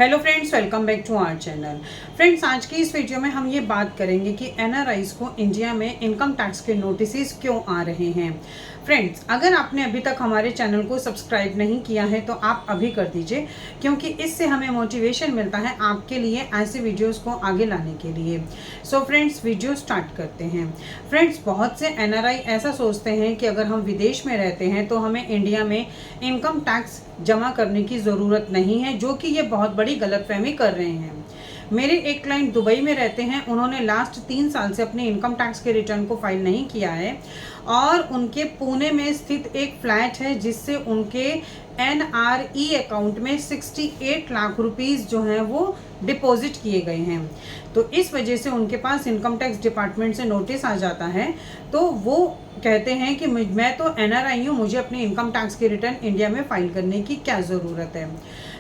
Hello friends, welcome back to our channel. Friends, आज की इस वीडियो में हम ये बात करेंगे कि एनआरआईज को इंडिया में इनकम टैक्स के नोटिसेस क्यों आ रहे हैं। फ्रेंड्स, अगर आपने अभी तक हमारे चैनल को सब्सक्राइब नहीं किया है तो आप अभी कर दीजिए, क्योंकि इससे हमें मोटिवेशन मिलता है आपके लिए ऐसे वीडियोस को आगे लाने के लिए। सो फ्रेंड्स, वीडियो स्टार्ट करते हैं। फ्रेंड्स, बहुत से एनआरआई ऐसा सोचते हैं कि अगर हम विदेश में रहते हैं तो हमें इंडिया में इनकम टैक्स जमा करने की ज़रूरत नहीं है, जो कि ये बहुत बड़ी गलतफहमी कर रहे हैं। मेरे एक क्लाइंट दुबई में रहते हैं, उन्होंने लास्ट 3 साल से अपने इनकम टैक्स के रिटर्न को फाइल नहीं किया है और उनके पुणे में स्थित एक फ्लैट है जिससे उनके एनआरई अकाउंट में 68 लाख रुपीस जो हैं वो डिपॉजिट किए गए हैं। तो इस वजह से उनके पास इनकम टैक्स डिपार्टमेंट से नोटिस आ जाता है। तो वो कहते हैं कि मैं तो एनआरआई हूँ, मुझे अपने इनकम टैक्स के रिटर्न इंडिया में फाइल करने की क्या ज़रूरत है।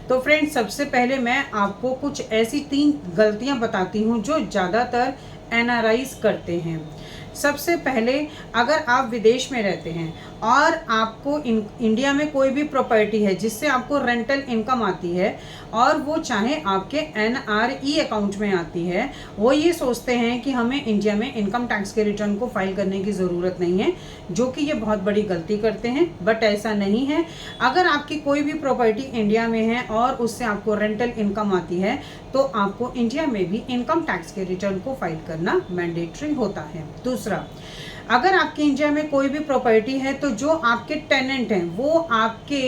तो फ्रेंड्स, सबसे पहले मैं आपको कुछ ऐसी 3 गलतियाँ बताती हूँ जो ज़्यादातर एनआरआईज करते हैं। सबसे पहले, अगर आप विदेश में रहते हैं और आपको इंडिया में कोई भी प्रॉपर्टी है जिससे आपको रेंटल इनकम आती है और वो चाहे आपके एनआरई अकाउंट में आती है, वो ये सोचते हैं कि हमें इंडिया में इनकम टैक्स के रिटर्न को फाइल करने की ज़रूरत नहीं है, जो कि ये बहुत बड़ी गलती करते हैं। बट ऐसा नहीं है। अगर आपकी कोई भी प्रॉपर्टी इंडिया में है और उससे आपको रेंटल इनकम आती है तो आपको इंडिया में भी इनकम टैक्स के रिटर्न को फाइल करना मैंडेटरी होता है। दूसरा, अगर आपके इंडिया में कोई भी प्रॉपर्टी है तो जो आपके टेनेंट हैं वो आपके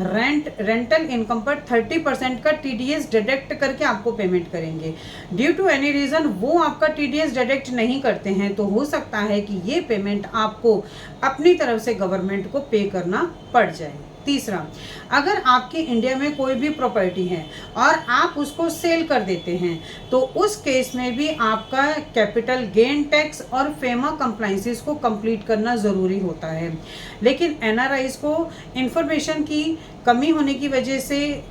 रेंटल इनकम पर 30% का टीडीएस डिडक्ट करके आपको पेमेंट करेंगे। ड्यू टू एनी रीज़न वो आपका टीडीएस डिडक्ट नहीं करते हैं तो हो सकता है कि ये पेमेंट आपको अपनी तरफ से गवर्नमेंट को पे करना पड़ जाए। तीसरा, अगर आपके इंडिया में कोई भी प्रॉपर्टी है और आप उसको सेल कर देते हैं तो उस केस में भी आपका कैपिटल गेन टैक्स और फेमा कंप्लाइंसेस को कंप्लीट करना ज़रूरी होता है। लेकिन एनआरआईज को इंफॉर्मेशन की कमी होने की वजह से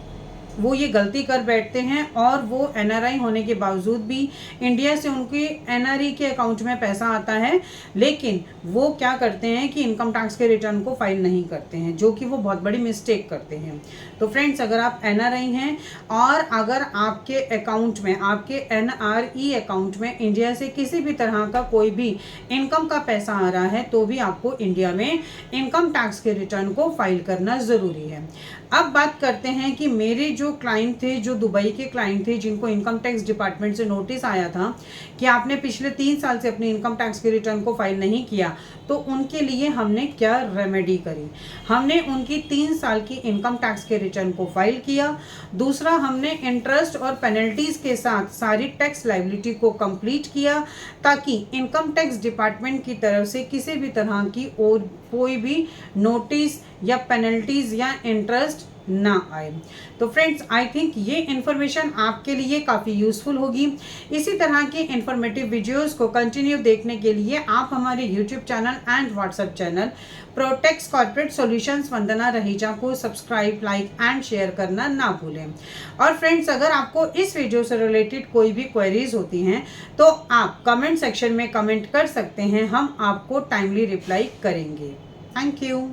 वो ये गलती कर बैठते हैं और वो एनआरआई होने के बावजूद भी इंडिया से उनके एनआरई के अकाउंट में पैसा आता है, लेकिन वो क्या करते हैं कि इनकम टैक्स के रिटर्न को फाइल नहीं करते हैं, जो कि वो बहुत बड़ी मिस्टेक करते हैं। तो फ्रेंड्स, अगर आप एनआरआई हैं और अगर आपके अकाउंट में, आपके एनआरई अकाउंट में इंडिया से किसी भी तरह का कोई भी इनकम का पैसा आ रहा है तो भी आपको इंडिया में इनकम टैक्स के रिटर्न को फाइल करना ज़रूरी है। अब बात करते हैं कि मेरे जो क्लाइंट थे, जो दुबई के क्लाइंट थे, जिनको इनकम टैक्स डिपार्टमेंट से नोटिस आया था कि आपने पिछले 3 साल से अपने इनकम टैक्स के रिटर्न को फाइल नहीं किया, तो उनके लिए हमने क्या रेमेडी करी। हमने उनकी 3 साल की इनकम टैक्स के रिटर्न को फाइल किया। दूसरा, हमने इंटरेस्ट और पेनल्टीज़ के साथ सारी टैक्स लायबिलिटी को कंप्लीट किया ताकि इनकम टैक्स डिपार्टमेंट की तरफ से किसी भी तरह की और कोई भी नोटिस या पेनल्टीज़ या इंटरेस्ट ना आए। तो फ्रेंड्स, आई थिंक ये इन्फॉर्मेशन आपके लिए काफ़ी यूज़फुल होगी। इसी तरह के इन्फॉर्मेटिव वीडियोस को कंटिन्यू देखने के लिए आप हमारे YouTube channel and WhatsApp channel Protex corporate solutions Vandana Raheja को सब्सक्राइब, लाइक एंड शेयर करना ना भूलें। और फ्रेंड्स, अगर आपको इस वीडियो से रिलेटेड कोई भी क्वेरीज होती हैं तो आप कमेंट सेक्शन में कमेंट कर सकते हैं, हम आपको टाइमली रिप्लाई करेंगे। Thank you.